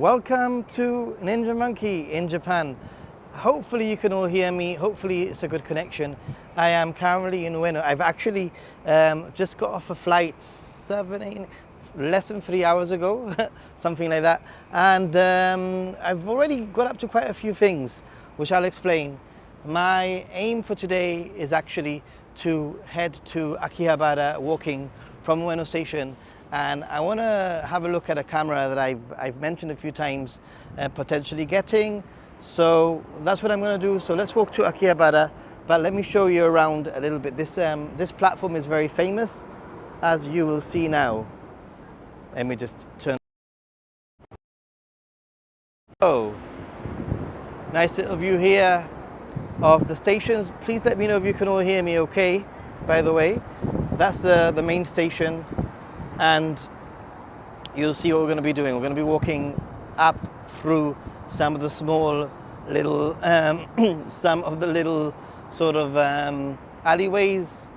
Welcome to Ninja Monkey in Japan. Hopefully you can all hear me. Hopefully it's a good connection. I am currently in Ueno. I've actually just got off a flight less than 3 hours ago, something like that. And I've already got up to quite a few things, which I'll explain. My aim for today is actually to head to Akihabara, walking from Ueno station. And I want to have a look at a camera that I've mentioned a few times, potentially getting. So that's what I'm going to do. So let's walk to Akihabara, but let me show you around a little bit. This platform is very famous, as you will see now. Let me just turn. Oh, nice little view here of the stations. Please let me know if you can all hear me okay, by the way. That's the main station. And you'll see what we're going to be doing. We're going to be walking up through some of the small little, some of the little sort of alleyways,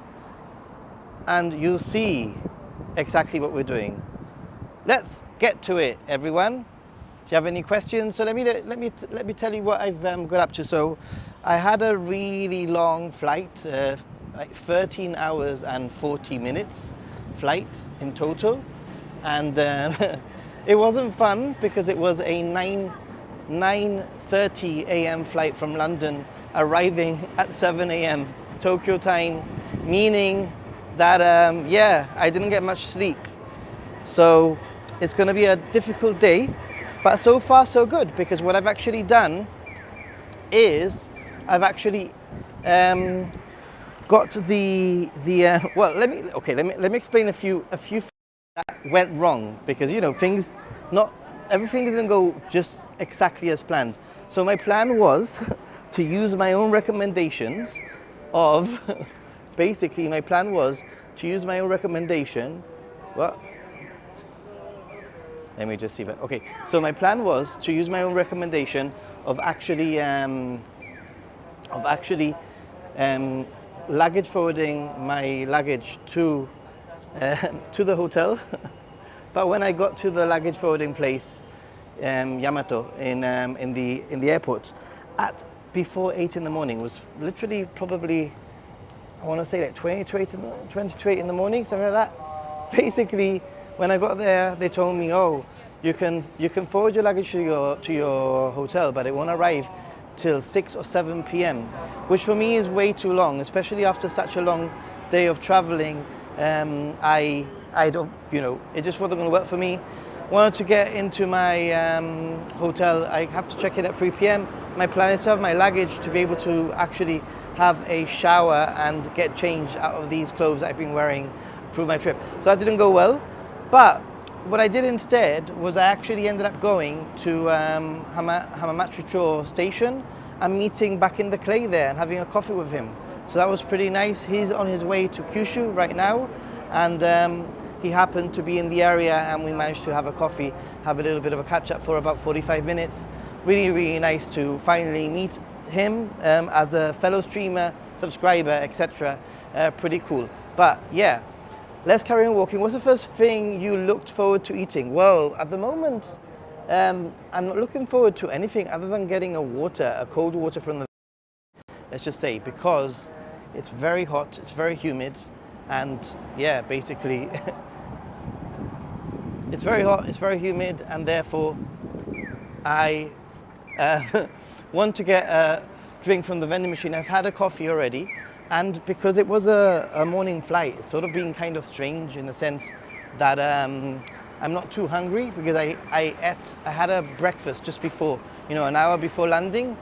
and you'll see exactly what we're doing. Let's get to it, everyone. If you have any questions, so let me tell you what I've got up to. So I had a really long flight, like 13 hours and 40 minutes. Flights in total, and it wasn't fun because it was a 9:30 a.m. flight from London, arriving at 7 a.m. Tokyo time, meaning that yeah, I didn't get much sleep. So it's going to be a difficult day, but so far so good, because what I've actually done is I've actually got well, let me explain a few things that went wrong, because not everything didn't go just exactly as planned. So my plan was to use my own recommendations of basically my plan was to use my own recommendation. What? Let me just see that. Okay, so my plan was to use my own recommendation of actually luggage forwarding my luggage to the hotel. But when I got to the luggage forwarding place, Yamato, in the airport, at before 8 in the morning, was literally probably, I want to say like 20 to 8 in the morning, something like that. Basically, when I got there, they told me, oh, you can forward your luggage to your hotel, but it won't arrive till 6 or 7 p.m, which for me is way too long, especially after such a long day of traveling. I don't, it just wasn't going to work for me. Wanted to get into my hotel. I have to check in at 3 p.m. My plan is to have my luggage to be able to actually have a shower and get changed out of these clothes I've been wearing through my trip. So that didn't go well, but what I did instead was I actually ended up going to Hamamatsucho station and meeting back in the clay there and having a coffee with him. So that was pretty nice. He's on his way to Kyushu right now, and he happened to be in the area, and we managed to have a coffee, have a little bit of a catch up for about 45 minutes. Really, really nice to finally meet him as a fellow streamer, subscriber, etc. Pretty cool. But yeah. Let's carry on walking. What's the first thing you looked forward to eating? Well, at the moment, I'm not looking forward to anything other than getting a cold water from the, let's just say, because it's very hot, it's very humid, and yeah, basically, it's very hot, it's very humid, and therefore, I want to get a drink from the vending machine. I've had a coffee already. And because it was a morning flight, it's sort of been kind of strange in the sense that I'm not too hungry, because I had a breakfast just before, an hour before landing,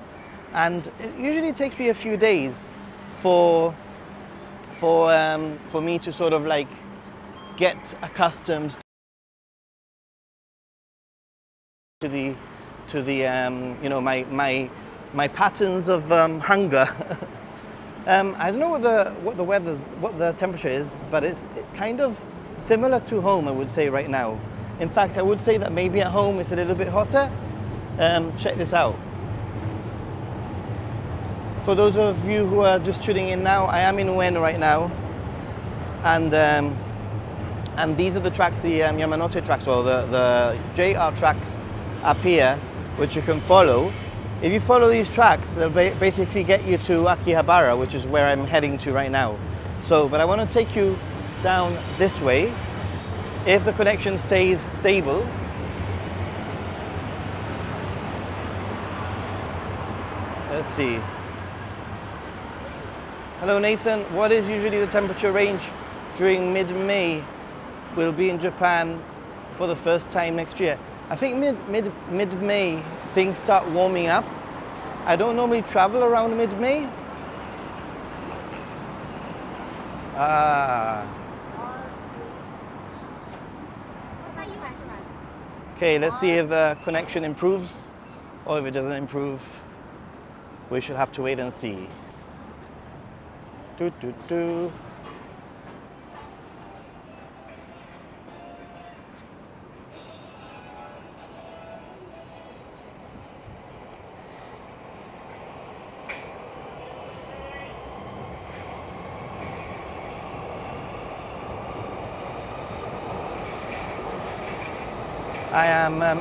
and it usually takes me a few days for me to sort of like get accustomed to the my patterns of hunger. I don't know what the temperature is, but it's kind of similar to home, I would say right now. In fact, I would say that maybe at home it's a little bit hotter. Check this out. For those of you who are just tuning in now, I am in Ueno right now, and these are the tracks, the Yamanote tracks, or the JR tracks up here, which you can follow. If you follow these tracks, they'll basically get you to Akihabara, which is where I'm heading to right now. So, but I want to take you down this way. If the connection stays stable, let's see. Hello Nathan, what is usually the temperature range during mid-May? We'll be in Japan for the first time next year. I think mid-May things start warming up. I don't normally travel around mid-May. Okay, let's see if the connection improves, or if it doesn't improve. We should have to wait and see.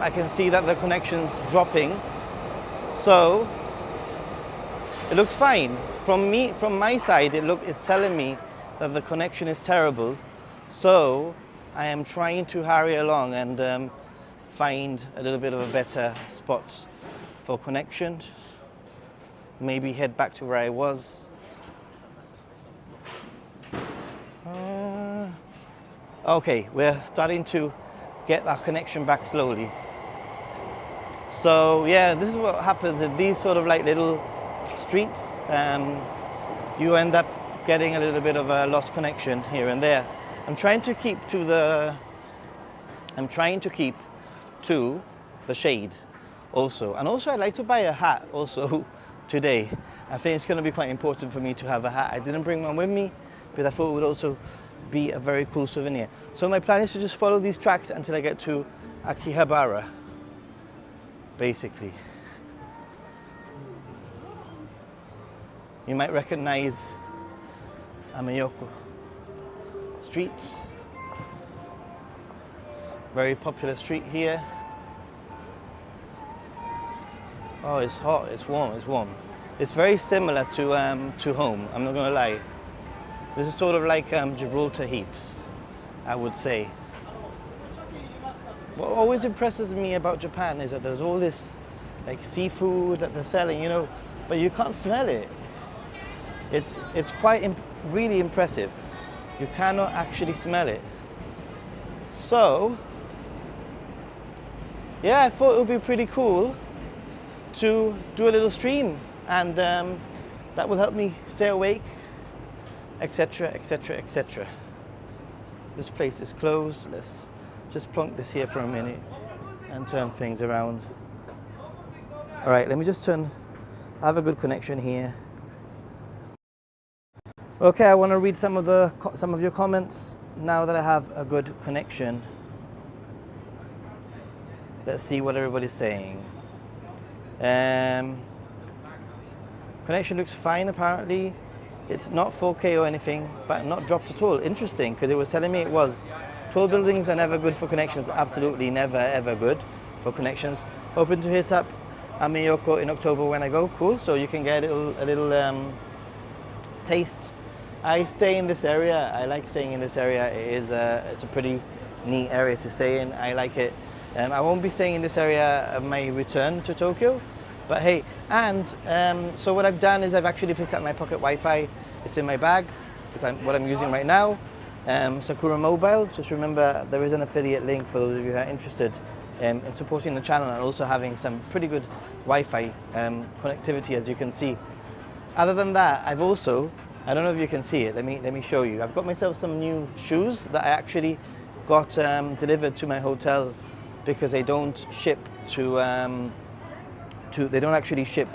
I can see that the connection's dropping, so it looks fine. From my side, it's telling me that the connection is terrible. So I am trying to hurry along and find a little bit of a better spot for connection. Maybe head back to where I was. Okay, we're starting to get our connection back slowly. So yeah, this is what happens in these sort of like little streets. You end up getting a little bit of a lost connection here and there. I'm trying to keep to the shade also. And also I'd like to buy a hat also today. I think it's going to be quite important for me to have a hat. I didn't bring one with me, but I thought it would also be a very cool souvenir. So my plan is to just follow these tracks until I get to Akihabara, basically. You might recognize Amayoko Street. Very popular street here. Oh, it's hot, it's warm, it's warm. It's very similar to home, I'm not gonna lie. This is sort of like Gibraltar heat, I would say. What always impresses me about Japan is that there's all this like seafood that they're selling, you know, but you can't smell it. It's quite really impressive. You cannot actually smell it. So, yeah, I thought it would be pretty cool to do a little stream, and that will help me stay awake, etc, etc, etc. This place is closed. Let's just plonk this here for a minute and turn things around. All right, let me just I have a good connection here. Okay, I want to read some of your comments now that I have a good connection. Let's see what everybody's saying. Connection looks fine apparently. It's not 4K or anything, but not dropped at all. Interesting, because it was telling me it was. Tall buildings are never good for connections. Absolutely never ever good for connections. Hoping to hit up Amiyoko in October when I go. Cool. So you can get a little taste. I stay in this area. I like staying in this area. It's a pretty neat area to stay in. I like it. I won't be staying in this area on my return to Tokyo, but hey, and so what I've done is I've actually picked up my pocket Wi-Fi. It's in my bag. It's what I'm using right now. Sakura Mobile. Just remember there is an affiliate link for those of you who are interested in supporting the channel and also having some pretty good Wi-Fi connectivity, as you can see. Other than that, I've also, I don't know if you can see it, let me show you. I've got myself some new shoes that I actually got delivered to my hotel because they don't ship they don't actually ship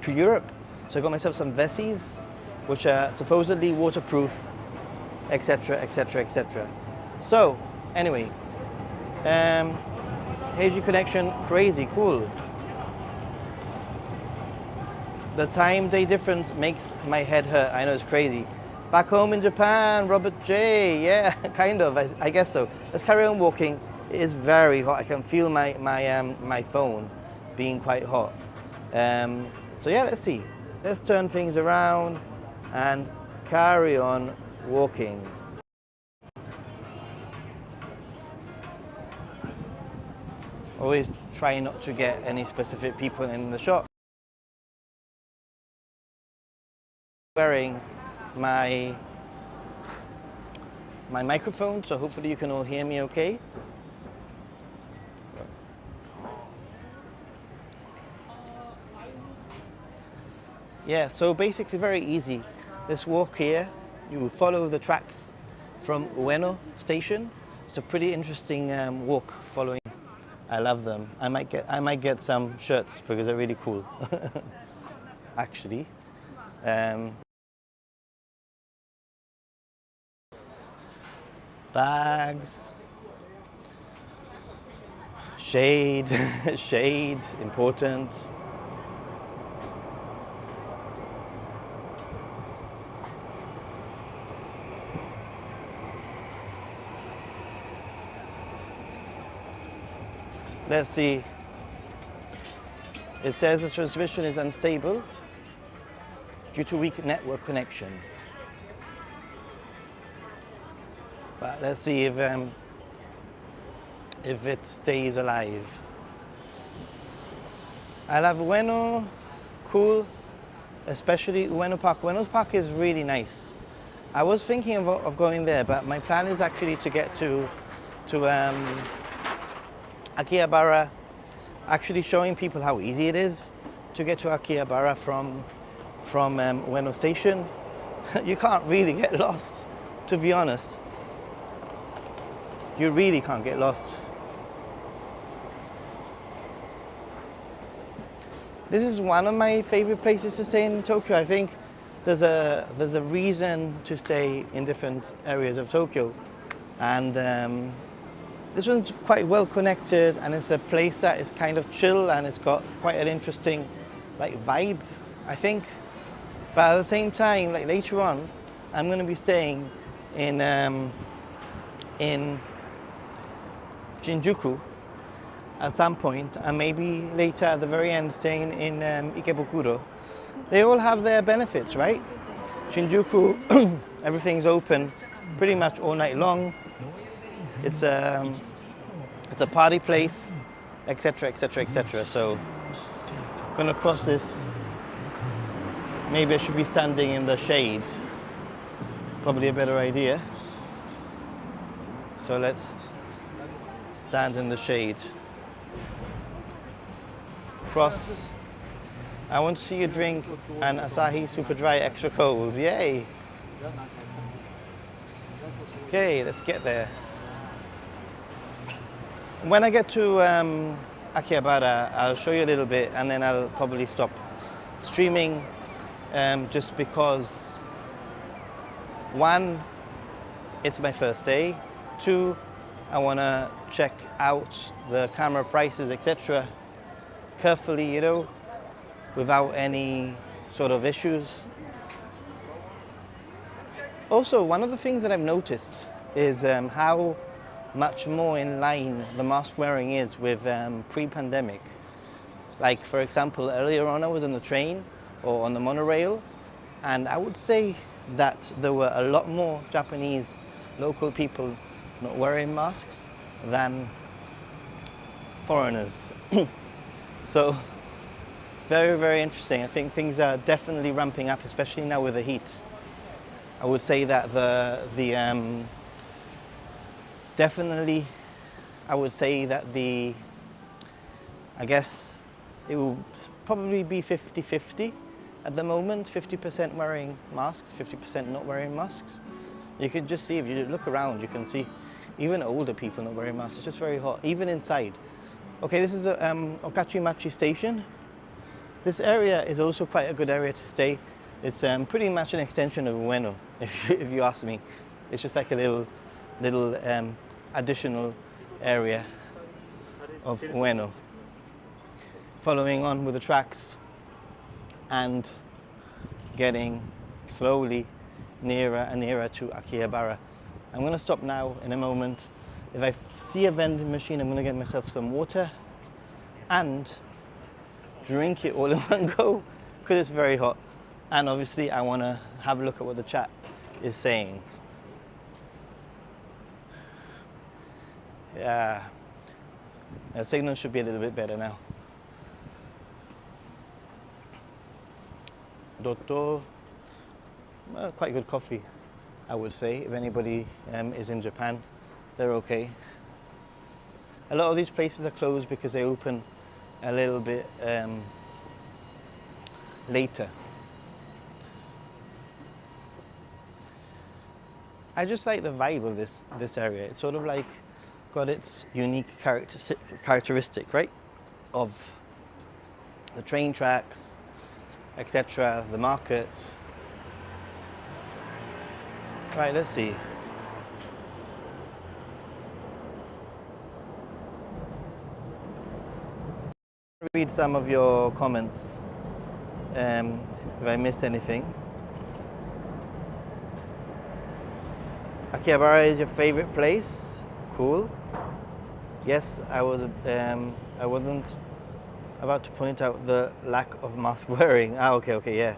to Europe. So I got myself some Vessis, which are supposedly waterproof, etc, etc, etc. So anyway, HD connection, crazy cool. The time-day difference makes my head hurt. I know, it's crazy. Back home in Japan, Robert J. Yeah, kind of, I guess so. Let's carry on walking. It is very hot. I can feel my phone being quite hot. So yeah, let's see. Let's turn things around and carry on walking. Always try not to get any specific people in the shop. Wearing my microphone, so hopefully you can all hear me okay. Yeah, so basically very easy. This walk here, you follow the tracks from Ueno station. It's a pretty interesting walk following. I love them. I might get some shirts because they're really cool. Actually. Bags. Shade. Shade, important. Let's see. It says the transmission is unstable due to weak network connection. But let's see if it stays alive. I love Ueno, cool, especially Ueno Park. Ueno Park is really nice. I was thinking of going there, but my plan is actually to get to Akihabara, actually showing people how easy it is to get to Akihabara from Ueno station. You can't really get lost, to be honest. You really can't get lost. This is one of my favorite places to stay in Tokyo. I think there's a reason to stay in different areas of Tokyo, and this one's quite well connected, and it's a place that is kind of chill, and it's got quite an interesting vibe, I think. But at the same time, later on, I'm going to be staying in Shinjuku at some point, and maybe later at the very end staying in Ikebukuro. They all have their benefits, right? Shinjuku, everything's open pretty much all night long. It's a party place, etc., etc., etc. So I'm gonna cross this. Maybe I should be standing in the shade. Probably a better idea. So let's stand in the shade. Cross. I want to see you drink an Asahi Super Dry Extra Cold. Yay! Okay, let's get there. When I get to Akihabara, I'll show you a little bit, and then I'll probably stop streaming, just because, one, it's my first day. Two, I want to check out the camera prices, etc. carefully, without any sort of issues. Also, one of the things that I've noticed is how much more in line the mask wearing is with pre-pandemic. Like, for example, earlier on I was on the train or on the monorail, and I would say that there were a lot more Japanese local people not wearing masks than foreigners. So, very, very interesting. I think things are definitely ramping up, especially now with the heat. I would say that definitely, I guess it will probably be 50-50 at the moment, 50% wearing masks, 50% not wearing masks. You can just see, if you look around, you can see even older people not wearing masks. It's just very hot, even inside. Okay, this is Okachimachi station. This area is also quite a good area to stay. It's pretty much an extension of Ueno, if you ask me. It's just like a little additional area of Ueno. Following on with the tracks and getting slowly nearer and nearer to Akihabara. I'm going to stop now in a moment if I see a vending machine, I'm gonna get myself some water and drink it all in one go because it's very hot. And obviously I wanna have a look at what the chat is saying. Yeah, the signal should be a little bit better now. Dotto, quite good coffee, I would say. If anybody is in Japan, they're okay. A lot of these places are closed because they open a little bit later. I just like the vibe of this area. It's sort of like got its unique characteristic, right? Of the train tracks, etc., the market. Right, let's see. Read some of your comments if I missed anything. Akihabara is your favorite place? Cool. Yes, I wasn't about to point out the lack of mask wearing. Ah, okay, yeah.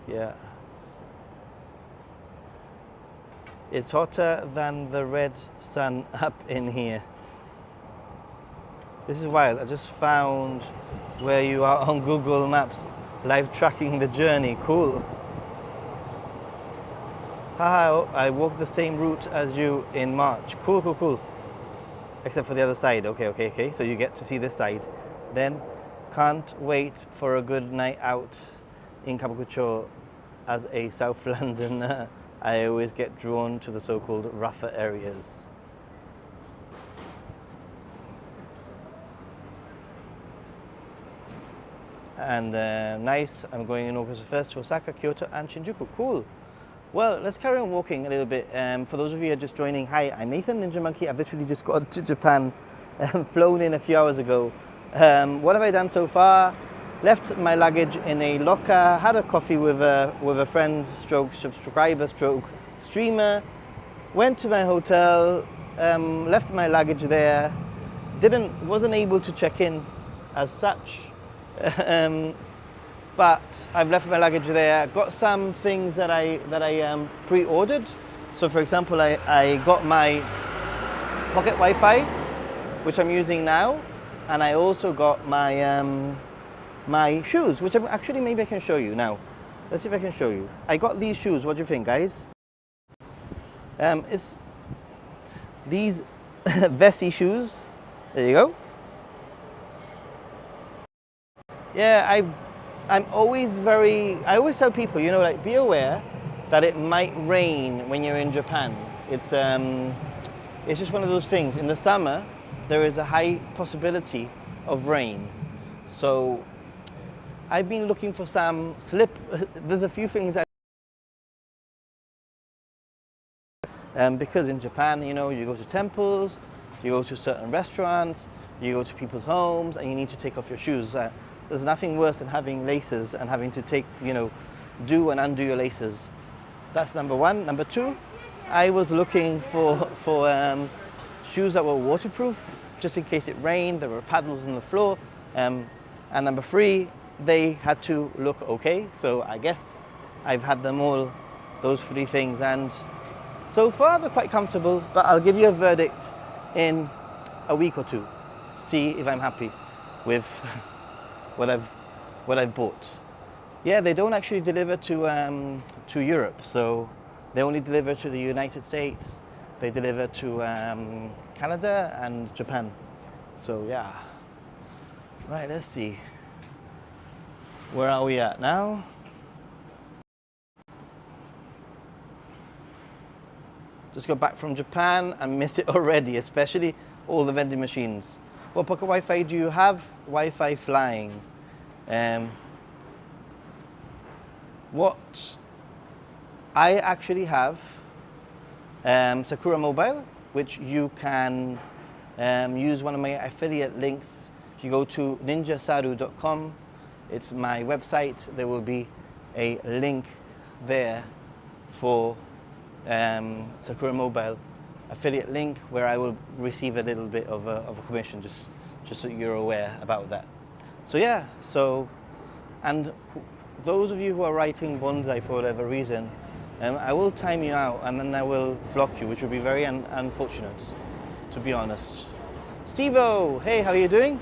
Yeah. It's hotter than the red sun up in here. This is wild. I just found where you are on Google Maps, live tracking the journey. Cool. Haha, I walked the same route as you in March. Cool. Except for the other side. Okay. So you get to see this side. Then, can't wait for a good night out in Kabukicho. As a South Londoner, I always get drawn to the so-called rougher areas. And nice, I'm going in August 1st to Osaka, Kyoto and Shinjuku. Cool. Well, let's carry on walking a little bit. For those of you who are just joining, hi, I'm Nathan Ninja Monkey. I've literally just got to Japan, flown in a few hours ago. What have I done so far? Left my luggage in a locker, had a coffee with a friend, stroke, subscriber, stroke, streamer, went to my hotel, left my luggage there, wasn't able to check in as such. But I've left my luggage there. Got some things that I pre-ordered. So for example, I got my pocket Wi-Fi, which I'm using now, and I also got my my shoes, which actually maybe I can show you now. Let's see if I can show you. I got these shoes. What do you think, guys? It's these Vessi shoes. There you go. Yeah, I always tell people, you know, like, be aware that it might rain when you're in Japan. It's just one of those things. In the summer, there is a high possibility of rain. So I've been looking for some there's a few things because in Japan, you know, you go to temples, you go to certain restaurants, you go to people's homes, and you need to take off your shoes. There's nothing worse than having laces and having to do and undo your laces. That's number one. Number two, I was looking for shoes that were waterproof, just in case it rained. There were paddles on the floor. And number three, they had to look okay. So I guess I've had them all, those three things. And so far, they're quite comfortable, but I'll give you a verdict in a week or two. See if I'm happy with what I've bought. Yeah, they don't actually deliver to Europe, so they only deliver to the United States. They deliver to Canada and Japan. So yeah. Right, let's see. Where are we at now? Just got back from Japan and miss it already, especially all the vending machines. What pocket Wi-Fi do you have? Wi-Fi flying. What I actually have Sakura Mobile, which you can use one of my affiliate links. If you go to ninjasaru.com, it's my website. There will be a link there for Sakura Mobile. affiliate link where I will receive a little bit of a commission, just so you're aware about that. So yeah, and those of you who are writing bonsai for whatever reason, I will time you out and then I will block you, which would be very unfortunate, to be honest. Steve-O, hey, how are you doing?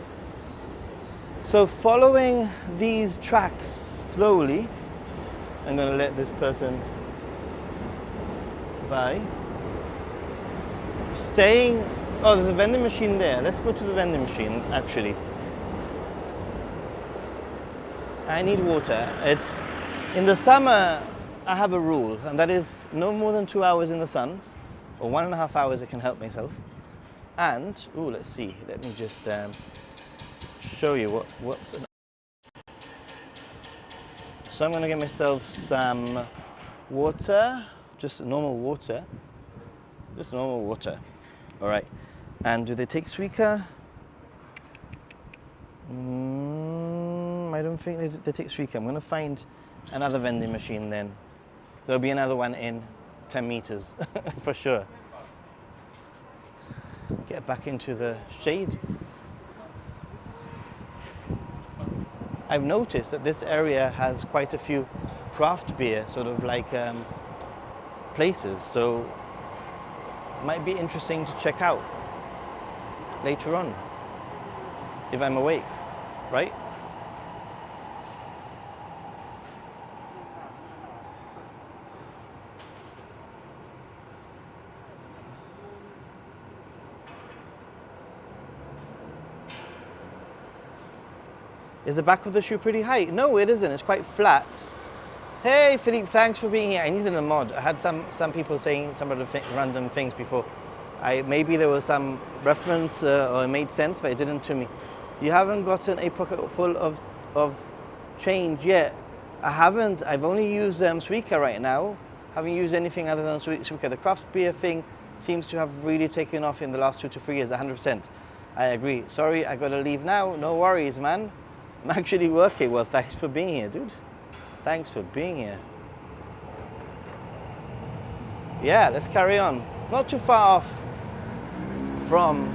So following these tracks slowly, I'm going to let this person by. Oh, there's a vending machine there. Let's go to the vending machine, actually. I need water. It's in the summer, I have a rule, and that is no more than 2 hours in the sun, or 1.5 hours I can help myself. And, let's see, let me just show you what's. So I'm going to get myself some water, just normal water. Just normal water. All right. And do they take Suica? I don't think they take Suica. I'm going to find another vending machine then. There'll be another one in 10 meters for sure. Get back into the shade. I've noticed that this area has quite a few craft beer sort of like places, so it might be interesting to check out later on if I'm awake, right? Is the back of the shoe pretty high? No, it isn't. It's quite flat. Hey, Philippe, thanks for being here. I needed a mod. I had some people saying some of the random things before. Maybe there was some reference or it made sense, but it didn't to me. You haven't gotten a pocket full of change yet. I haven't. I've only used Suica right now. Haven't used anything other than Suica. The craft beer thing seems to have really taken off in the last 2 to 3 years, 100%. I agree. Sorry, I gotta leave now. No worries, man. I'm actually working. Well, thanks for being here, dude. Thanks for being here. Yeah, let's carry on. Not too far off from,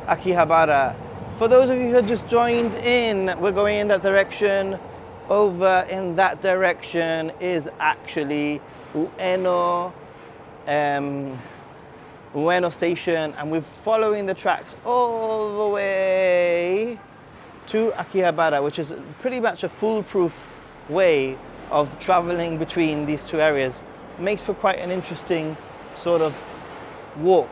Akihabara. For those of you who have just joined in, we're going in that direction. Over in that direction is actually Ueno, Ueno station, and we're following the tracks all the way to Akihabara, which is pretty much a foolproof way of traveling between these two areas. It makes for quite an interesting sort of walk,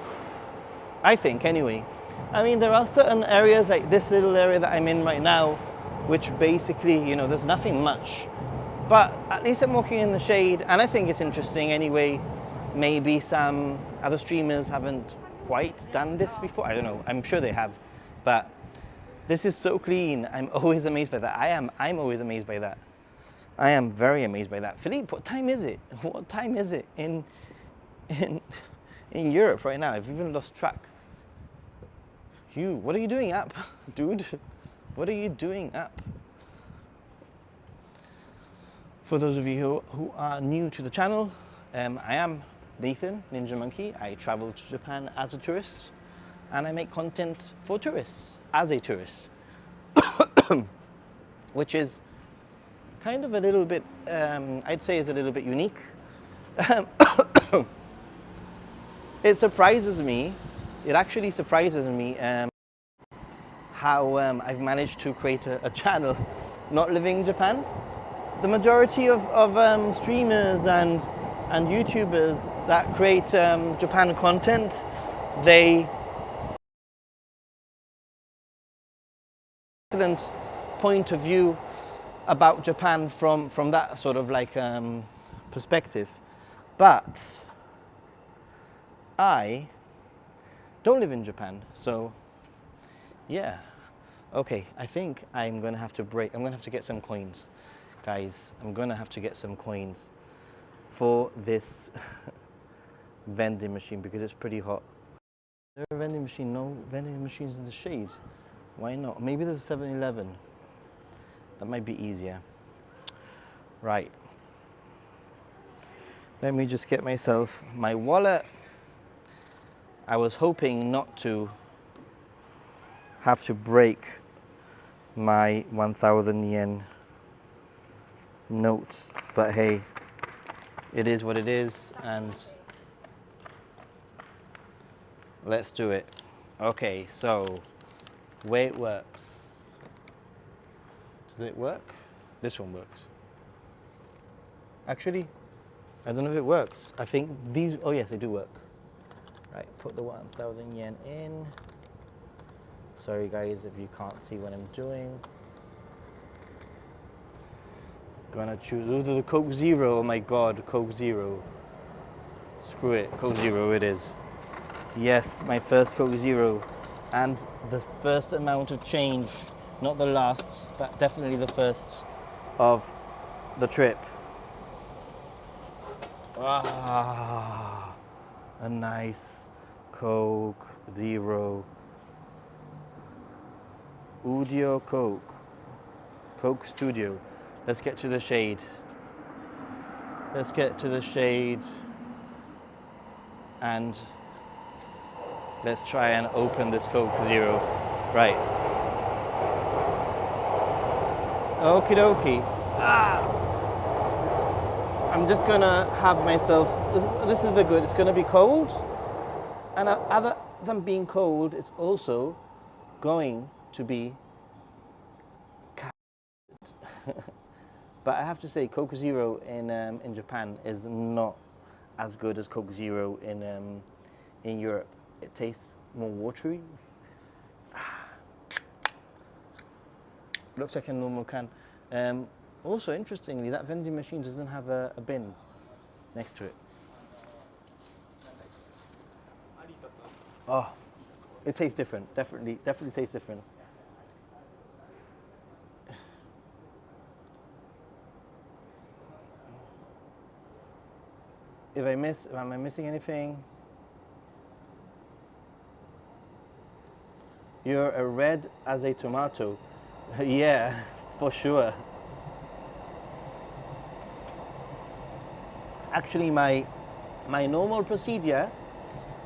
I think, anyway. I mean, there are certain areas like this little area that I'm in right now, which basically, you know, there's nothing much, but at least I'm walking in the shade, and I think it's interesting anyway. Maybe some other streamers haven't quite done this before. I don't know. I'm sure they have, but this is so clean. I'm always amazed by that. I'm always amazed by that. I am very amazed by that. Philippe, what time is it? What time is it in Europe right now? I've even lost track. What are you doing up, dude? What are you doing up? For those of you who are new to the channel, I am Nathan, Ninja Monkey. I travel to Japan as a tourist, and I make content for tourists, as a tourist, which is kind of a little bit, I'd say is a little bit unique. It surprises me, it actually surprises me how I've managed to create a channel not living in Japan. The majority of streamers and YouTubers that create Japan content, they excellent point of view about Japan from that sort of like perspective. But I don't live in Japan, so yeah. Okay, I think I'm gonna have to break. I'm gonna have to get some coins, guys. I'm gonna have to get some coins for this vending machine because it's pretty hot. Is there a vending machine? No vending machines in the shade. Why not? Maybe there's a 7-Eleven. That might be easier. Right. Let me just get myself my wallet. I was hoping not to have to break my 1,000 yen notes, but hey, it is what it is, and let's do it. Okay, so way it works. Does it work? This one works. Actually, I don't know if it works. I think these, oh yes, they do work. Right, put the 1,000 yen in. Sorry guys if you can't see what I'm doing. Gonna choose, the Coke Zero, oh my god, Coke Zero. Screw it, Coke Zero it is. Yes, my first Coke Zero. And the first amount of change, not the last, but definitely the first of the trip. Ah, a nice Coke Zero. Udio Coke. Coke Studio. Let's get to the shade. Let's get to the shade. And let's try and open this Coke Zero. Right. Okie dokie. Ah! I'm just gonna have myself, this is the good, it's gonna be cold. And other than being cold, it's also going to be but I have to say, Coke Zero in Japan is not as good as Coke Zero in Europe. It tastes more watery. Looks like a normal can. Also, interestingly, that vending machine doesn't have a bin next to it. Oh, it tastes different. Definitely tastes different. Am I missing anything? You're a red as a tomato. Yeah, for sure. Actually, my normal procedure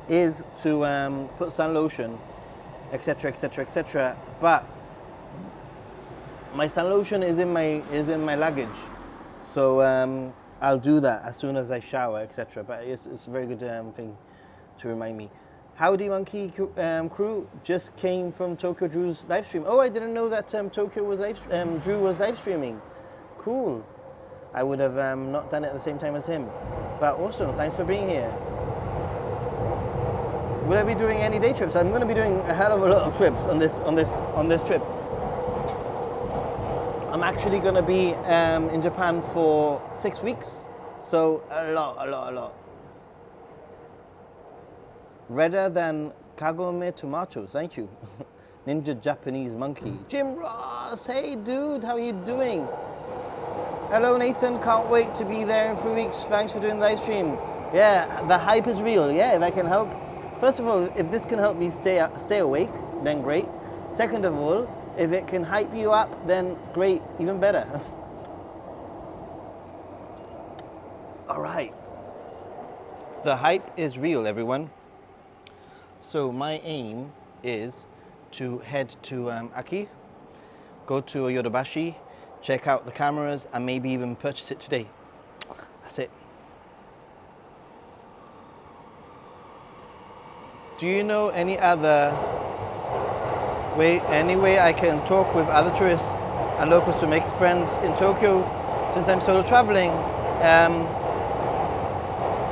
is to put sun lotion, etc., etc., etc. But my sun lotion is in my luggage, so I'll do that as soon as I shower, etc. But it's a very good thing to remind me. Howdy Monkey crew, just came from Tokyo Drew's live stream. Oh, I didn't know that Drew was live streaming. Cool. I would have not done it at the same time as him. But awesome, thanks for being here. Will I be doing any day trips? I'm going to be doing a hell of a lot of trips on this trip. I'm actually going to be in Japan for 6 weeks, so a lot. Redder than Kagome tomatoes, thank you. Ninja Japanese Monkey. Jim Ross, hey dude, how are you doing? Hello Nathan, can't wait to be there in 3 weeks. Thanks for doing the live stream. Yeah, the hype is real. Yeah, if I can help. First of all, if this can help me stay awake, then great. Second of all, if it can hype you up, then great, even better. All right. The hype is real, everyone. So my aim is to head to Aki, go to Yodobashi, check out the cameras, and maybe even purchase it today. That's it. Do you know any way I can talk with other tourists and locals to make friends in Tokyo since I'm solo traveling?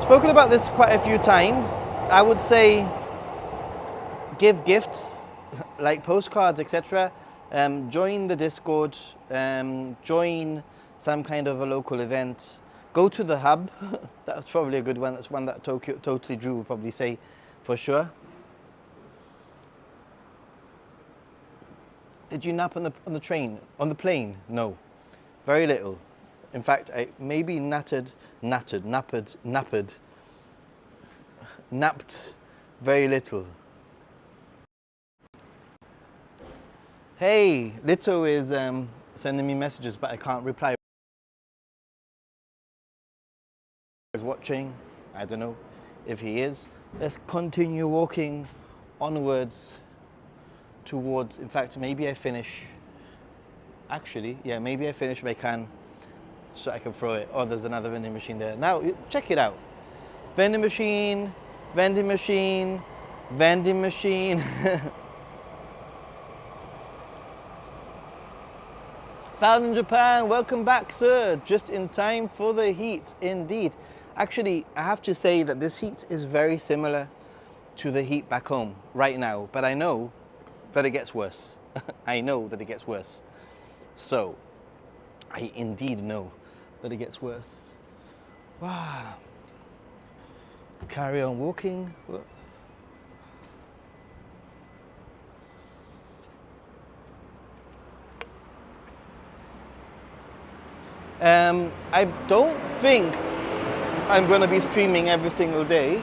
Spoken about this quite a few times. I would say give gifts like postcards, etc. Join the Discord, join some kind of a local event, go to the hub. That's probably a good one. That's one that Totally Drew would probably say for sure. Did you nap on the train, on the plane? No, very little. In fact, I maybe napped very little. Hey, Lito is sending me messages, but I can't reply He's watching. I don't know if he is. Let's continue walking onwards towards, in fact, maybe I finish. Actually, yeah, maybe I finish if I can, so I can throw it. Oh, there's another vending machine there. Now, check it out. Vending machine, vending machine, vending machine. Found in Japan, welcome back, sir. Just in time for the heat, indeed. Actually, I have to say that this heat is very similar to the heat back home right now, but I know that it gets worse. I know that it gets worse. So, I indeed know that it gets worse. Wow. Carry on walking. I don't think I'm going to be streaming every single day.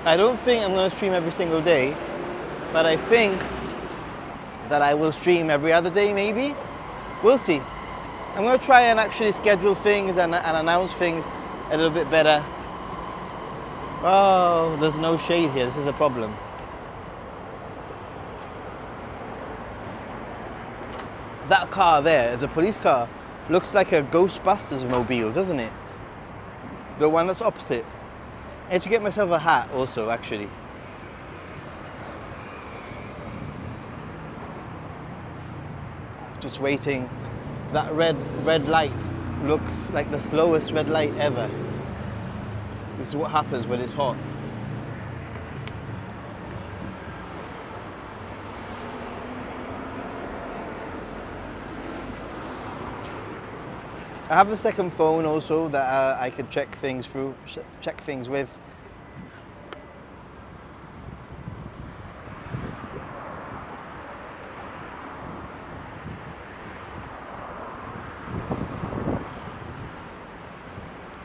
I don't think I'm going to stream every single day, but I think that I will stream every other day, maybe. We'll see. I'm going to try and actually schedule things and announce things a little bit better. Oh, there's no shade here. This is a problem. That car there is a police car. Looks like a Ghostbusters mobile, doesn't it? The one that's opposite. I need to get myself a hat also, actually. Just waiting. That red light looks like the slowest red light ever. This is what happens when it's hot. I have a second phone also that I could check things with.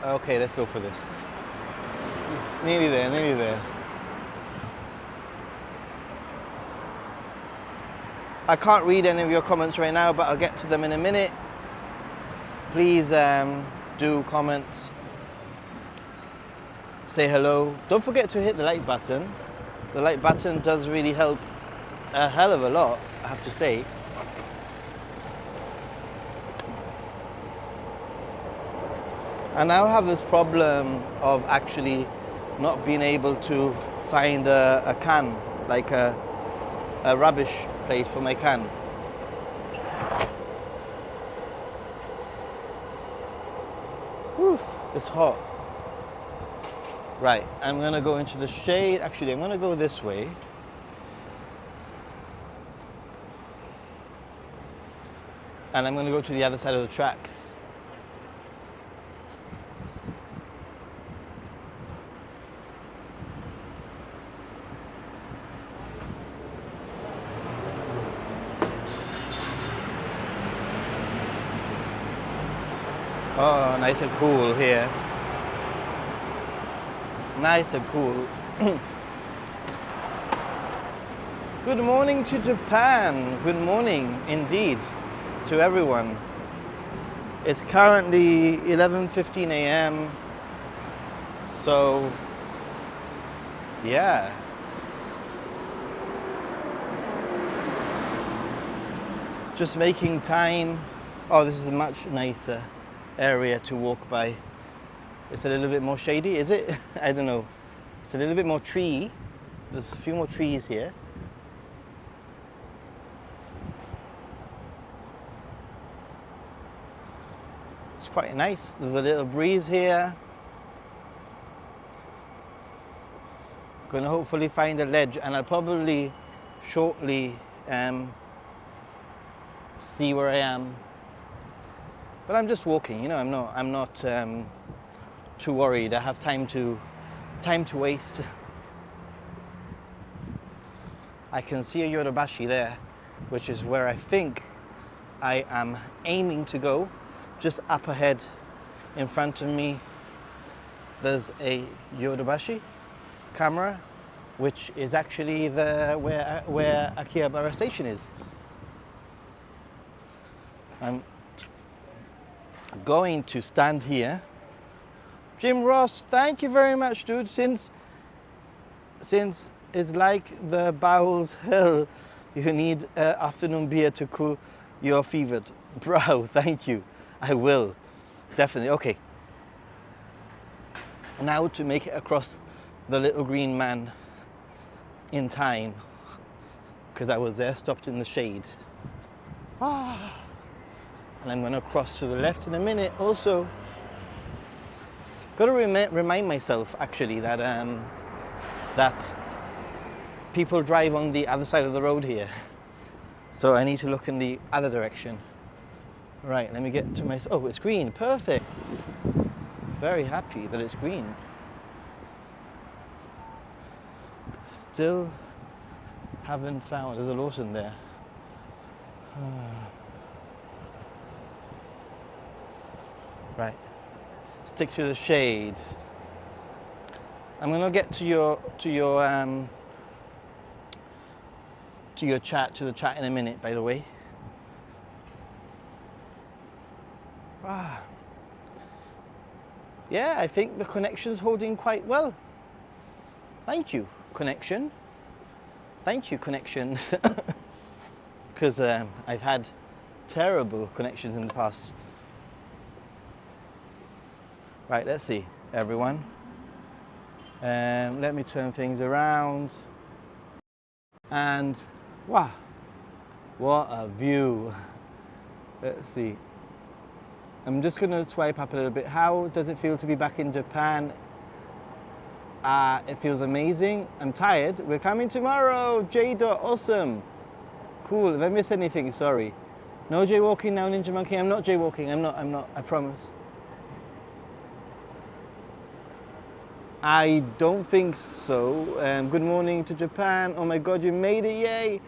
Okay, let's go for this. Nearly there, nearly there. I can't read any of your comments right now, but I'll get to them in a minute. Please do comment, say hello. Don't forget to hit the like button. The like button does really help a hell of a lot, I have to say. I now have this problem of actually not being able to find a can, like a rubbish place for my can. Whew, it's hot. Right, I'm gonna go into the shade. Actually, I'm gonna go this way. And I'm gonna go to the other side of the tracks. Oh, nice and cool here. Nice and cool. Good morning to Japan. Good morning indeed to everyone. It's currently 11:15 a.m. So, yeah. Just making time. Oh, this is a much nicer area to walk by. It's a little bit more shady, is it? I don't know. It's a little bit more tree. There's a few more trees here. It's quite nice. There's a little breeze here. Gonna hopefully find a ledge, and I'll probably shortly see where I am. But I'm just walking, you know. I'm not too worried. I have time to waste. I can see a Yodobashi there, which is where I think I am aiming to go. Just up ahead, in front of me, there's a Yodobashi camera, which is actually where Akihabara station is. I'm going to stand here Jim Ross, thank you very much, dude. Since it's like the bowels hell, you need afternoon beer to cool your fevered. Bro, thank you. I will. Definitely. Okay. Now to make it across the little green man in time, because I was there stopped in the shade. And I'm going to cross to the left in a minute also. Got to remind myself actually that that people drive on the other side of the road here, so I need to look in the other direction. Right, let me get to my... Oh, it's green, perfect. Very happy that it's green. Still haven't found... There's a Lawson there. Right, stick to the shade. I'm gonna get to the chat in a minute, by the way. Yeah, I think the connection's holding quite well. Thank you, connection. Thank you, connection. Because I've had terrible connections in the past. Right, let's see, everyone. Let me turn things around. And wow, what a view. Let's see. I'm just going to swipe up a little bit. How does it feel to be back in Japan? It feels amazing. I'm tired. We're coming tomorrow. J-Dot, awesome. Cool. If I missed anything, sorry. No jaywalking now, Ninja Monkey. I'm not jaywalking. I'm not. I promise. I don't think so. Good morning to Japan. Oh my God, you made it, yay.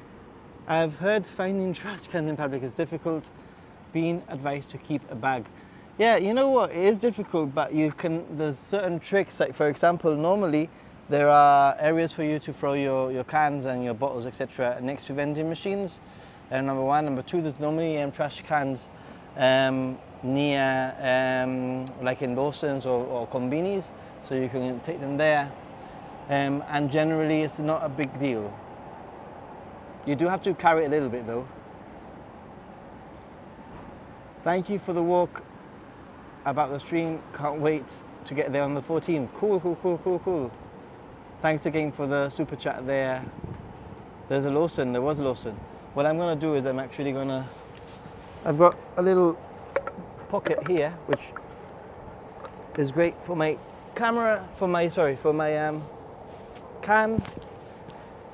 I've heard finding trash cans in public is difficult. Being advised to keep a bag. Yeah, you know what, it is difficult, but there's certain tricks, like for example, normally there are areas for you to throw your cans and your bottles, etc. next to vending machines. Number one. Number two, there's normally trash cans near, like in Lawson's or Conbinis, so you can take them there. And generally it's not a big deal. You do have to carry it a little bit though. Thank you for the walk about the stream. Can't wait to get there on the 14th. Cool. Thanks again for the super chat there. There's a Lawson, there was a Lawson. What I'm gonna do is I've got a little pocket here, which is great for my camera, for my can.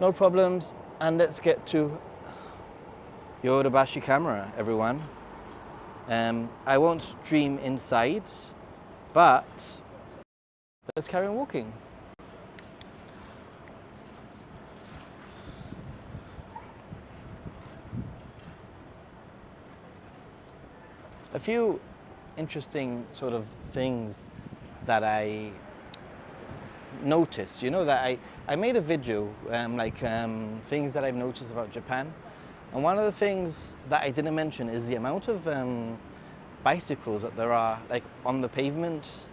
No problems. And let's get to Yodobashi camera, everyone. I won't stream inside, but let's carry on walking. A few interesting sort of things that I noticed, that I made a video, things that I've noticed about Japan. And one of the things that I didn't mention is the amount of bicycles that there are, like on the pavement.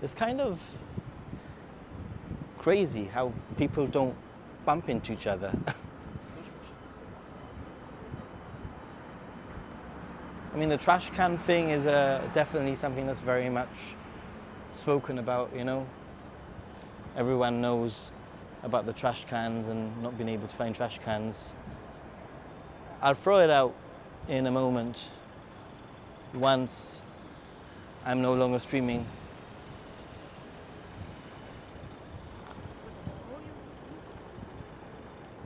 It's kind of crazy how people don't bump into each other. I mean, the trash can thing is definitely something that's very much spoken about, Everyone knows about the trash cans and not being able to find trash cans. I'll throw it out in a moment once I'm no longer streaming.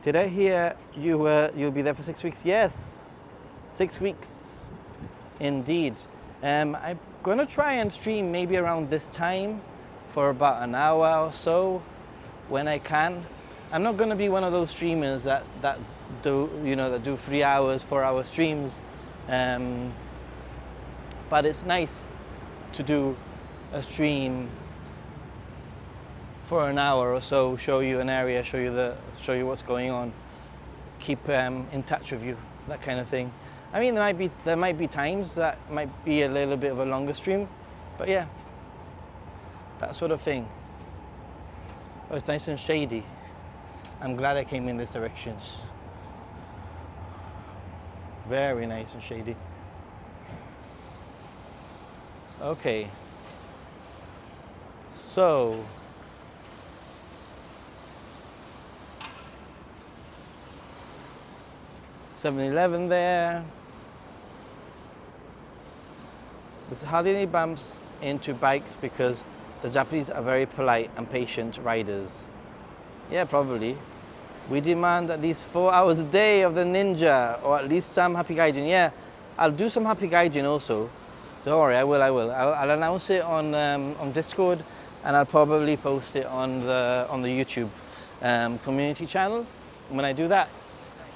Did I hear you'll be there for 6 weeks? Yes, 6 weeks indeed. I'm gonna try and stream maybe around this time for about an hour or so when I can. I'm not gonna be one of those streamers that do 3 hours, 4 hour streams, but it's nice to do a stream for an hour or so, show you an area, show you what's going on, keep in touch with you, that kind of thing. I mean, there might be times that might be a little bit of a longer stream, but yeah, that sort of thing. Oh, it's nice and shady. I'm glad I came in this direction. Very nice and shady. Okay. So, $7-Eleven there. There's hardly any bumps into bikes because the Japanese are very polite and patient riders. Yeah, probably. We demand at least 4 hours a day of the ninja, or at least some happy gaijin. Yeah, I'll do some happy gaijin also. Don't worry, I will. I'll announce it on Discord, and I'll probably post it on the YouTube community channel when I do that.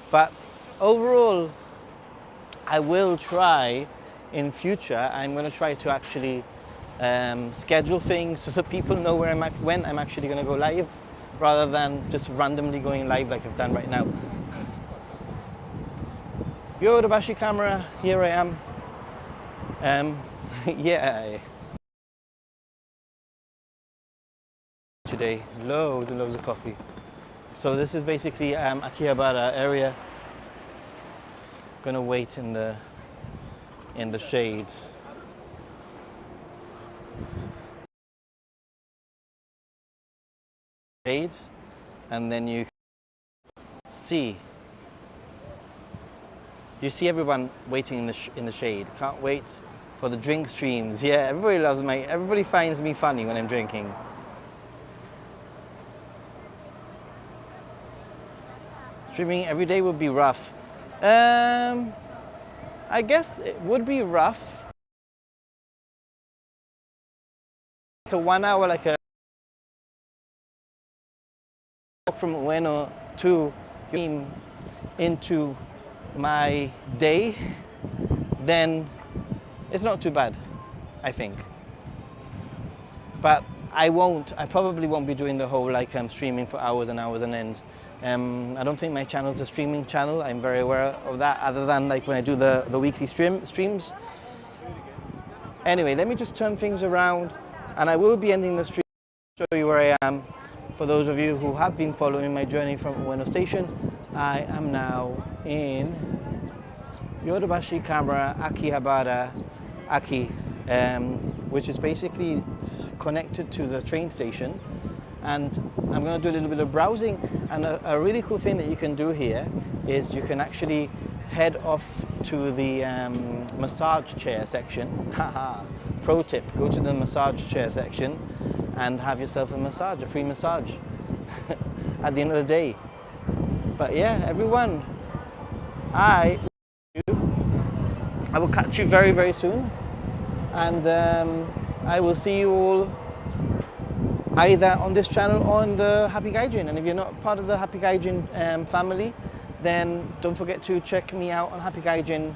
But overall, I will try in future. I'm going to try to actually schedule things so that people know when I'm actually going to go live, rather than just randomly going live like I've done right now. Yodobashi camera, here I am. Yeah. Today, loads and loads of coffee. So this is basically Akihabara area. Gonna wait in the shade. And then you see everyone waiting in the shade. Can't wait for the drink streams. Yeah, everybody finds me funny when I'm drinking. Streaming every day would be rough. I guess it would be rough. Like a 1 hour, like a from Ueno to into my day, then it's not too bad, I think. But I probably won't be doing the whole streaming for hours and hours on end. I don't think my channel is a streaming channel. I'm very aware of that, other than when I do the weekly streams. Anyway, let me just turn things around, and I will be ending the stream to show you where I am. For those of you who have been following my journey from Ueno Station, I am now in Yodobashi Camera, Akihabara, Aki, which is basically connected to the train station. And I'm going to do a little bit of browsing. And a really cool thing that you can do here is you can actually head off to the massage chair section. Haha, pro tip, go to the massage chair section and have yourself a free massage at the end of the day. But yeah, everyone, I will catch you very, very soon, and I will see you all either on this channel or on the Happy Gaijin. And if you're not part of the Happy Gaijin family, then don't forget to check me out on Happy Gaijin.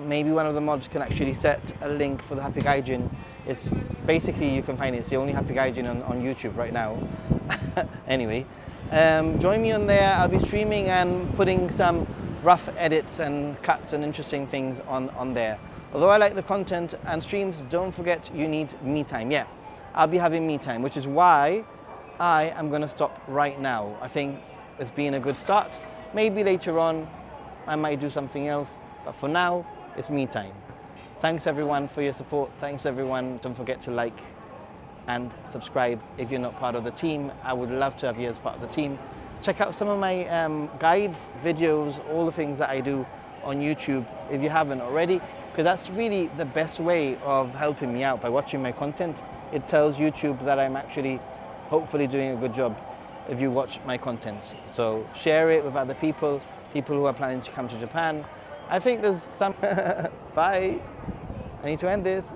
Maybe one of the mods can actually set a link for the Happy Gaijin. It's basically, you can find it. It's the only Happy Gaijin on YouTube right now. Anyway, join me on there. I'll be streaming and putting some rough edits and cuts and interesting things on there. Although I like the content and streams, don't forget you need me time. Yeah, I'll be having me time, which is why I am going to stop right now. I think it's been a good start. Maybe later on I might do something else, but for now it's me time. Thanks everyone for your support. Thanks everyone. Don't forget to like and subscribe if you're not part of the team. I would love to have you as part of the team. Check out some of my guides, videos, all the things that I do on YouTube if you haven't already, because that's really the best way of helping me out by watching my content. It tells YouTube that I'm actually hopefully doing a good job if you watch my content. So share it with other people who are planning to come to Japan. I think there's some... Bye. I need to end this.